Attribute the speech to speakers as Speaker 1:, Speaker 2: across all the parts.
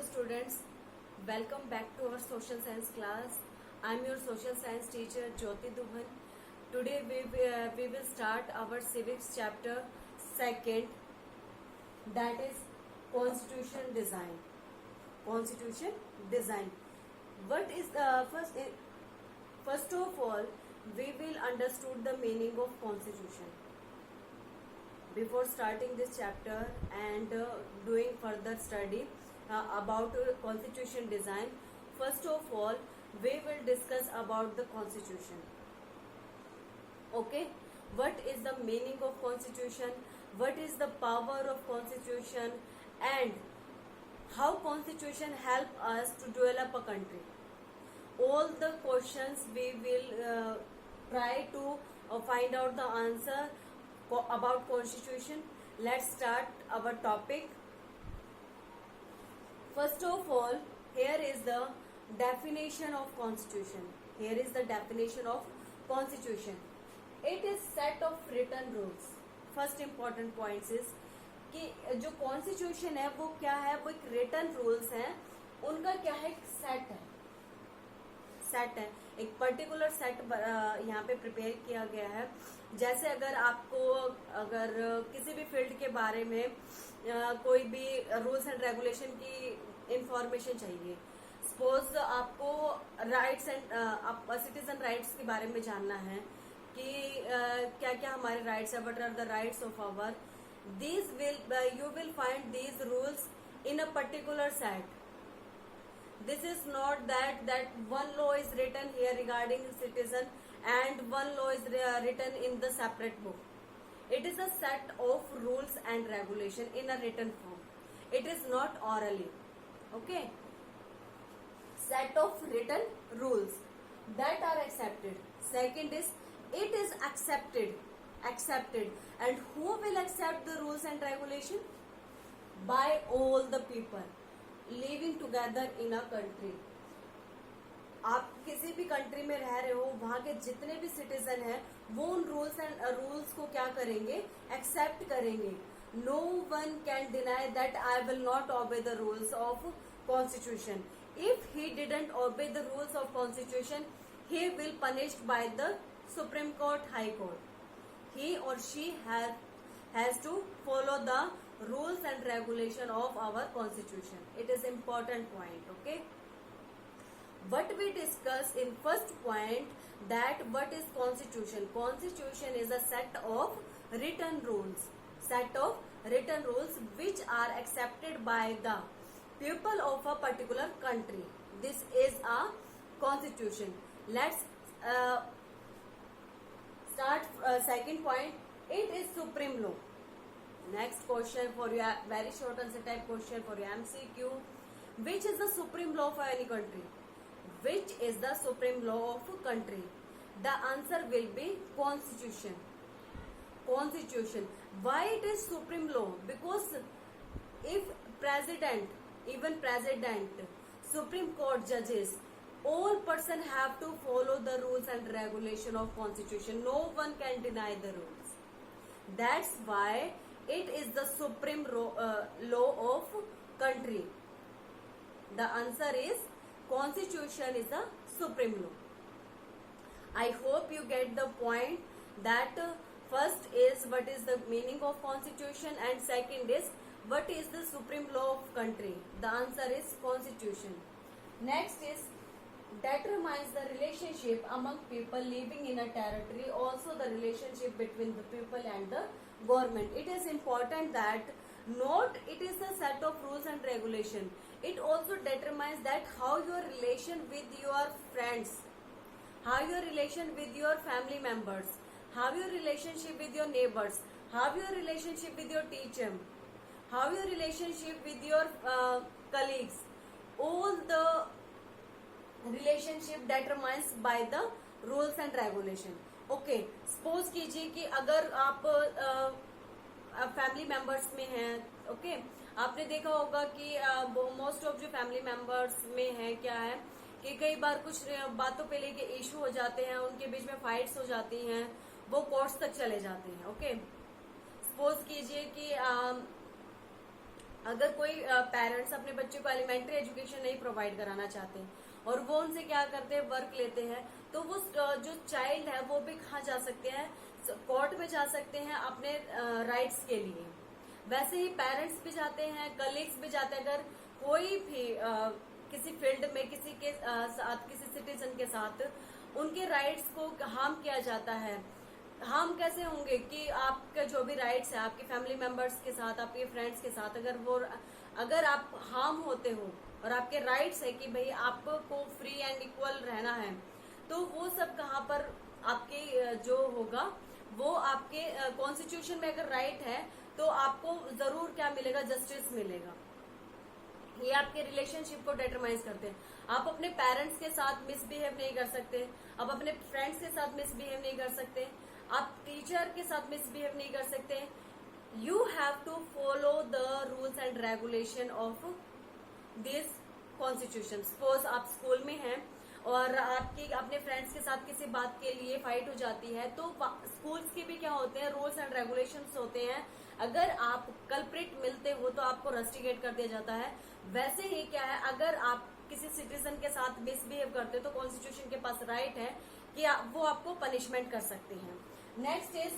Speaker 1: Hello students, welcome back to our social science class. I am your social science teacher Jyoti Dubhan. Today we will start our civics chapter second, that is constitution design. Constitution design. What is the first of all we will understood the meaning of constitution. Before starting this chapter and doing further study about constitution design, first of all we will discuss about the constitution. Okay, what is the meaning of constitution, what is the power of constitution, and how constitution help us to develop a country. All the questions we will try to find out the answer about constitution. Let's start our topic. First of all, here is the definition of constitution. Here is the definition of constitution. It is set of written rules. First important points is कि जो constitution है वो क्या है, वो एक written rules हैं, उनका क्या है, सेट है एक पर्टिकुलर सेट यहाँ पे प्रिपेयर किया गया है. जैसे अगर किसी भी फील्ड के बारे में कोई भी रूल्स एंड रेगुलेशन की इंफॉर्मेशन चाहिए, सपोज आपको राइट्स एंड सिटीजन राइट्स के बारे में जानना है कि क्या क्या हमारे राइट्स है, what are the rights of our, you will find these rules in a particular set. This is not that one law is written here regarding citizen and one law is written in the separate book. It is a set of rules and regulation in a written form. It is not orally. Okay, set of written rules that are accepted. Second is it is accepted. And who will accept the rules and regulation? By all the people living together in a country. आप किसी भी country में रह रहे हो, वहां के जितने भी सिटीजन हैं वो उन रूल्स को क्या करेंगे, एक्सेप्ट करेंगे. No one can deny that I will not obey the rules of constitution. If he didn't obey the rules of constitution, he will punished by the supreme court, high court. He or she has to follow the rules and regulation of our constitution. It is important point. Okay, what we discuss in first point, that what is constitution. Constitution is a set of written rules which are accepted by the people of a particular country. This is a constitution. Let's start second point. It is supreme law. Next question for you, very short answer type question for your MCQ. Which is the supreme law for any country? Which is the supreme law of a country? The answer will be constitution. Why it is supreme law? Because if even president, supreme court judges, all person have to follow the rules and regulation of constitution. No one can deny the rules. That's why it is the supreme law of country. The answer is constitution is the supreme law. I hope you get the point that first is what is the meaning of constitution and second is what is the supreme law of country. The answer is constitution. Next is determines the relationship among people living in a territory, also the relationship between the people and the government. It is important that not it is a set of rules and regulation. It also determines that how your relation with your friends, how your relation with your family members, how your relationship with your neighbors, how your relationship with your teacher, how your relationship with your colleagues. All the relationship determines by the rules and regulation. Okay, suppose कीजिए कि अगर आप family members में हैं, okay, आपने देखा होगा कि मोस्ट ऑफ जो फैमिली मेंबर्स में है क्या है कि कई बार कुछ बातों पे लेके इशू हो जाते हैं, उनके बीच में फाइट्स हो जाती हैं, वो कोर्ट्स तक चले जाते हैं. ओके, सपोज कीजिए कि अगर कोई पेरेंट्स अपने बच्चे को एलिमेंट्री एजुकेशन नहीं प्रोवाइड कराना चाहते और वो उनसे क्या करते हैं, वर्क लेते हैं, तो वो जो चाइल्ड है वो भी कहाँ जा सकते हैं, कोर्ट में जा सकते हैं अपने राइट्स के लिए। वैसे ही पेरेंट्स भी जाते हैं, कलीग्स भी जाते हैं। अगर कोई भी किसी फील्ड में किसी के साथ, किसी सिटीजन के साथ उनके राइट्स को हार्म किया जाता है, हार्म कैसे होंगे कि आपका जो भी राइट्स है आपके फैमिली मेंबर्स के साथ, आपके फ्रेंड्स के साथ, अगर आप हार्म होते हो और आपके राइट्स है कि भाई आपको फ्री एंड इक्वल रहना है, तो वो सब कहाँ पर आपके जो होगा वो आपके कॉन्स्टिट्यूशन में अगर राइट है तो आपको जरूर क्या मिलेगा, जस्टिस मिलेगा। ये आपके रिलेशनशिप को डिटरमाइज करते हैं। आप अपने पेरेंट्स के साथ मिसबिहेव नहीं कर सकते, आप अपने फ्रेंड्स के साथ मिसबिहेव नहीं कर सकते, आप टीचर के साथ मिसबिहेव नहीं कर सकते। You have to follow the rules and regulation of this constitution. Suppose आप स्कूल में हैं और आपकी अपने फ्रेंड्स के साथ किसी बात के लिए फाइट हो जाती है, तो स्कूल्स के भी क्या होते हैं, रूल्स एंड रेगुलेशंस होते हैं। अगर आप कल्प्रिट मिलते हो तो आपको रस्टिकेट कर दिया जाता है। वैसे ही क्या है, अगर आप किसी सिटीजन के साथ मिसबिहेव करते हो तो कॉन्स्टिट्यूशन के पास राइट है कि वो आपको पनिशमेंट कर सकते हैं। Next is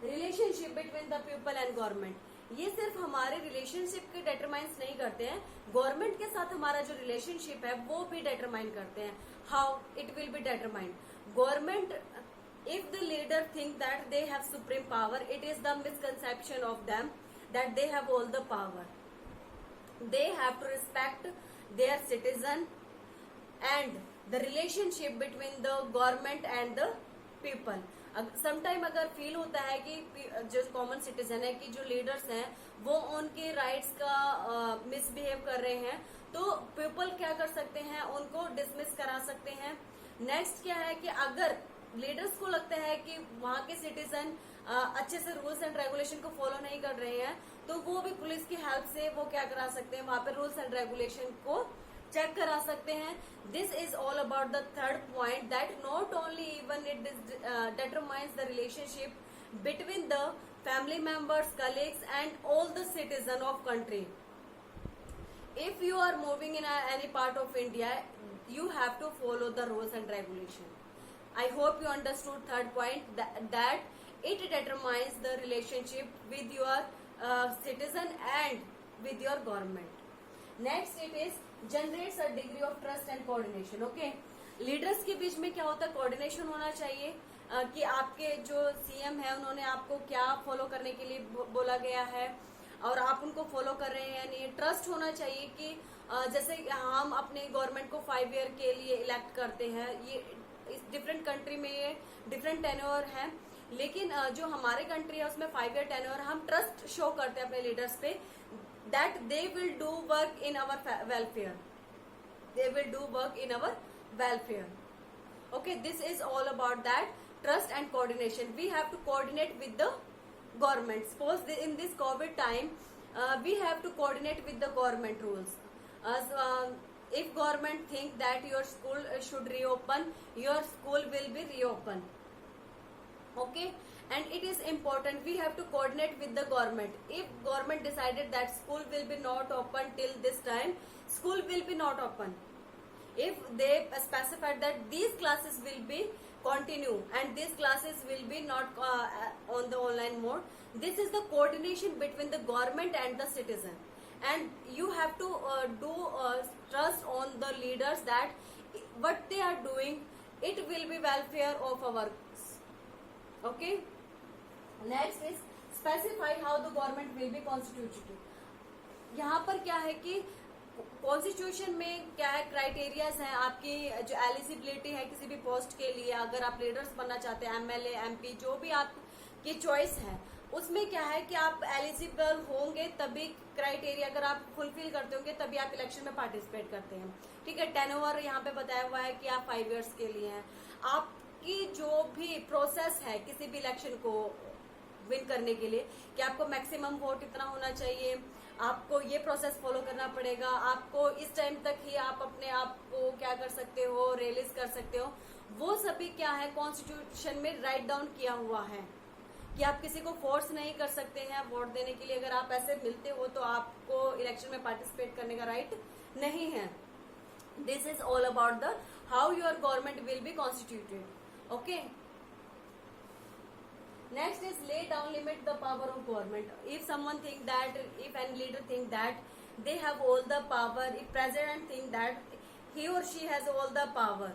Speaker 1: relationship between the people and government. ये सिर्फ हमारे रिलेशनशिप के डिटरमाइंस नहीं करते हैं, गवर्नमेंट के साथ हमारा जो रिलेशनशिप है वो भी डिटरमाइन करते हैं। How it will be determined, government, if the leader think that they have supreme power, it is the misconception of them that they have all the power. They have to respect their citizen and the relationship between the government and the people. Sometime अगर feel होता है कि जो common citizen है कि जो leaders हैं वो उनके राइट्स का मिसबिहेव कर रहे हैं, तो पीपल क्या कर सकते हैं, उनको डिसमिस करा सकते हैं। नेक्स्ट क्या है कि अगर लीडर्स को लगता है कि वहाँ के सिटीजन अच्छे से रूल्स एंड रेगुलेशन को फॉलो नहीं कर रहे हैं, तो वो भी पुलिस की हेल्प से वो क्या करा सकते हैं, वहाँ पे रूल्स एंड रेगुलेशन को चेक करा सकते हैं। This is all about the third point, that not only even it determines the relationship between the family members, colleagues and all the citizen of country. If you are moving in any part of India, you have to follow the rules and regulation. I hope you understood third point, that it determines the relationship with your citizen and with your government. Next it is generates a degree of trust and coordination. Okay, leaders के बीच में क्या होता है, coordination होना चाहिए कि आपके जो सीएम है उन्होंने आपको क्या फॉलो करने के लिए बोला गया है और आप उनको फॉलो कर रहे हैं या नहीं। ट्रस्ट होना चाहिए कि जैसे हम अपने गवर्नमेंट को 5 ईयर के लिए इलेक्ट करते हैं, ये डिफरेंट कंट्री में ये डिफरेंट टेन्योर है, लेकिन जो हमारे कंट्री है उसमें 5 ईयर टेन्योर। हम ट्रस्ट शो करते हैं अपने लीडर्स पे that they will do work in our welfare, they will do work in our welfare. Okay, this is all about that trust and coordination. We have to coordinate with the government. Suppose in this COVID time, we have to coordinate with the government rules. If government think that your school should reopen, your school will be reopened. Okay, and it is important we have to coordinate with the government. If government decided that school will be not open till this time, school will be not open. If they specified that these classes will be continue and these classes will be not on the online mode, this is the coordination between the government and the citizen, and you have to do trust on the leaders that what they are doing, it will be welfare of our. Okay, next is specify how the government will be constituted. यहाँ पर क्या है कि constitution में क्या है, criterias हैं आपकी जो एलिजिबिलिटी है किसी भी पोस्ट के लिए। अगर आप लीडर्स बनना चाहते हैं, एमएलए, एमपी, जो भी आपकी चॉइस है, उसमें क्या है कि आप एलिजिबल होंगे तभी, क्राइटेरिया अगर आप फुलफिल करते होंगे तभी आप इलेक्शन में पार्टिसिपेट करते हैं। ठीक है, टेनओवर यहाँ पे बताया हुआ है कि आप 5 ईयर्स के लिए हैं। आपकी जो भी प्रोसेस है किसी भी इलेक्शन को विन करने के लिए कि आपको मैक्सिमम वोट इतना होना चाहिए, आपको ये प्रोसेस फॉलो करना पड़ेगा, आपको इस टाइम तक ही आप अपने आप को क्या कर सकते हो, रिलीज कर सकते हो, वो सभी क्या है कॉन्स्टिट्यूशन में राइट डाउन किया हुआ है। कि आप किसी को फोर्स नहीं कर सकते हैं वोट देने के लिए। अगर आप ऐसे मिलते हो तो आपको इलेक्शन में पार्टिसिपेट करने का राइट नहीं है। This is all about the how your government will be constituted. Okay, next is lay down limit the power of government. If someone think that, if any leader think that they have all the power, if president think that he or she has all the power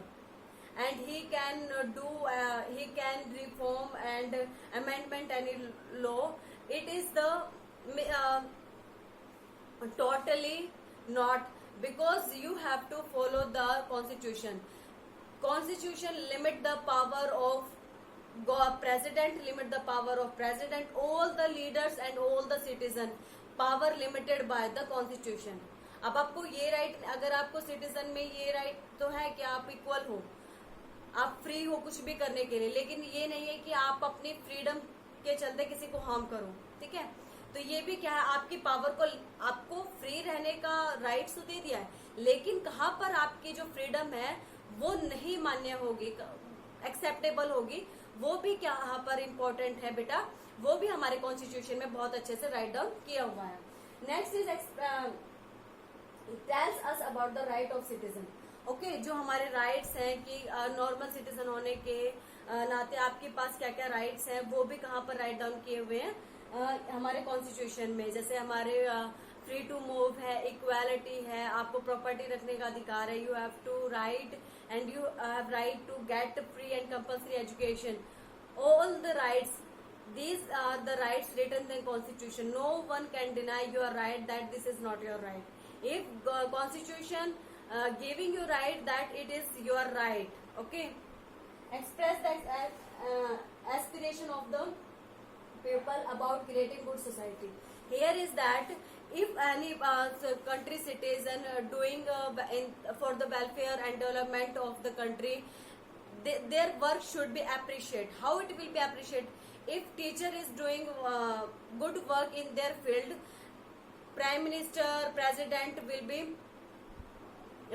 Speaker 1: and he can he can reform and amendment any law, it is the totally not, because you have to follow the constitution. Constitution limit the power of president, limit the power of president, all the leaders and all the citizen, power limited by the constitution. अब आपको ये right, अगर आपको citizen में ये right तो है कि आप इक्वल हो, आप फ्री हो कुछ भी करने के लिए, लेकिन ये नहीं है कि आप अपनी फ्रीडम के चलते किसी को हार्म करो। ठीक है, तो ये भी क्या है, आपकी पावर को, आपको फ्री रहने का राइट्स तो दे दिया है, लेकिन कहाँ पर आपकी जो फ्रीडम है वो नहीं मान्य होगी, एक्सेप्टेबल होगी, वो भी क्या यहाँ पर इम्पोर्टेंट है बेटा, वो भी हमारे कॉन्स्टिट्यूशन में बहुत अच्छे से राइट डाउन किया हुआ है। Next is tells us about the right of citizen. Okay, जो हमारे राइट्स हैं कि नॉर्मल सिटीजन होने के नाते आपके पास क्या क्या राइट्स हैं, वो भी कहाँ पर राइट डाउन किए हुए हैं हमारे कॉन्स्टिट्यूशन में। जैसे हमारे फ्री टू मूव है, इक्वालिटी है, आपको प्रॉपर्टी रखने का अधिकार है, you have to right and you have right to get free and compulsory education, all the rights, these are the rights written in the constitution. No one can deny your right that this is not your right. If constitution giving you right, that it is your right. Okay, express that aspiration of the people about creating good society. Here is that if any country citizen doing for the welfare and development of the country, their work should be appreciated. How it will be appreciated? If teacher is doing good work in their field, prime minister, president will be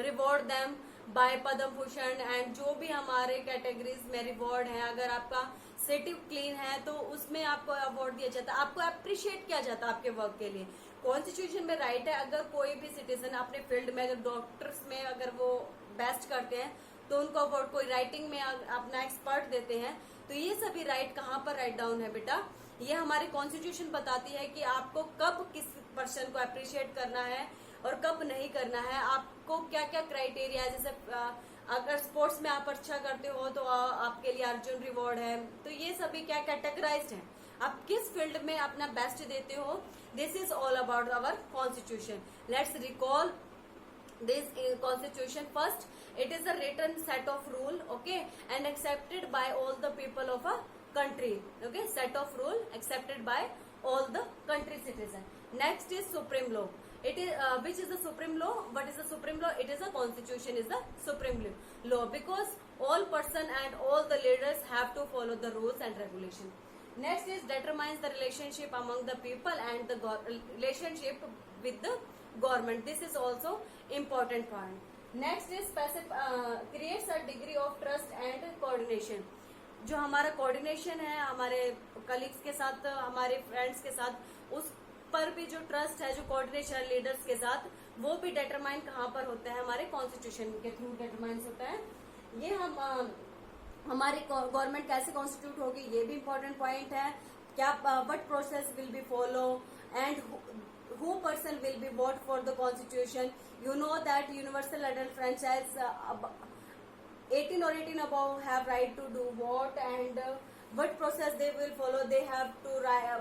Speaker 1: reward them by Padma Bhushan, and जो भी हमारे categories में reward है, अगर आपका city clean है तो उसमें आपको अवार्ड दिया जाता है, आपको अप्रिशिएट किया जाता है आपके वर्क के लिए। कॉन्स्टिट्यूशन में राइट है, अगर कोई भी सिटीजन अपने फील्ड में, अगर डॉक्टर्स में अगर वो बेस्ट करते हैं तो उनको अवार्ड, कोई राइटिंग में अपना एक्सपर्ट देते हैं, तो ये सभी राइट कहाँ पर राइट डाउन है बेटा, ये हमारी कॉन्स्टिट्यूशन बताती है कि आपको कब किस पर्सन को अप्रिशिएट करना है और कब नहीं करना है, आपको क्या क्या क्राइटेरिया है। जैसे अगर स्पोर्ट्स में आप अच्छा करते हो तो आपके लिए अर्जुन रिवॉर्ड है, तो ये सभी क्या कैटेगराइज्ड है, आप किस फील्ड में अपना बेस्ट देते हो। This is all about our constitution. Let's recall this constitution. First, it is a written set of rule, okay, and accepted by all the people of a country. Okay, set of rule accepted by all the country citizen. Next is supreme law. It is which is the supreme law? What is the supreme law? It is a constitution is the supreme law, because all person and all the leaders have to follow the rules and regulation. Next is determines the relationship among the people and the relationship with the government. This is also important point. Next is creates a degree of trust and coordination. जो हमारा coordination है हमारे colleagues के साथ, हमारे friends के साथ, उस पर भी जो ट्रस्ट है, जो कोऑर्डिनेशन लीडर्स के साथ, वो भी डिटरमाइन कहाँ पर होता है, हमारे कॉन्स्टिट्यूशन के थ्रू डिटरमाइन होता है। ये हम हमारी गवर्नमेंट कैसे कॉन्स्टिट्यूट होगी, ये भी इम्पोर्टेंट पॉइंट है। क्या what process will be follow and who person will be vote for the constitution. You know that universal adult franchise 18 or 18 above have right to do vote, and what process they will follow, they have to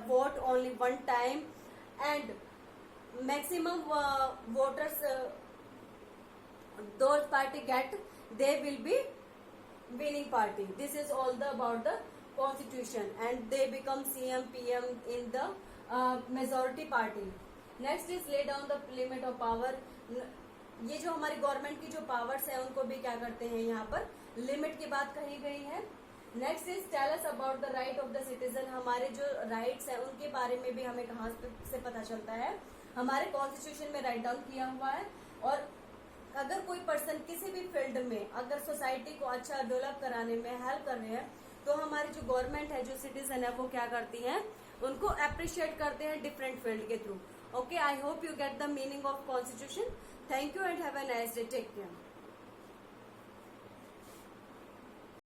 Speaker 1: vote only one time, and maximum voters those party get, they will be winning party. This is all about the constitution, and they become CM PM in the majority party. Next is lay down the limit of power. ये जो हमारी government की जो powers है उनको भी क्या करते हैं, यहाँ पर लिमिट की बात कही गई है। Next is tell us about the right of the citizen. हमारे जो राइट्स हैं उनके बारे में भी हमें कहाँ से पता चलता है, हमारे कॉन्स्टिट्यूशन में राइट डाउन किया हुआ है। और अगर कोई पर्सन किसी भी फील्ड में अगर सोसाइटी को अच्छा डेवलप कराने में हेल्प कर रहे हैं तो हमारी जो गवर्नमेंट है, जो सिटीजन है, वो क्या करती है, उनको अप्रिशिएट करते हैं डिफरेंट फील्ड के through. Okay, I hope you get the meaning of constitution. Thank you and have a nice day, take care.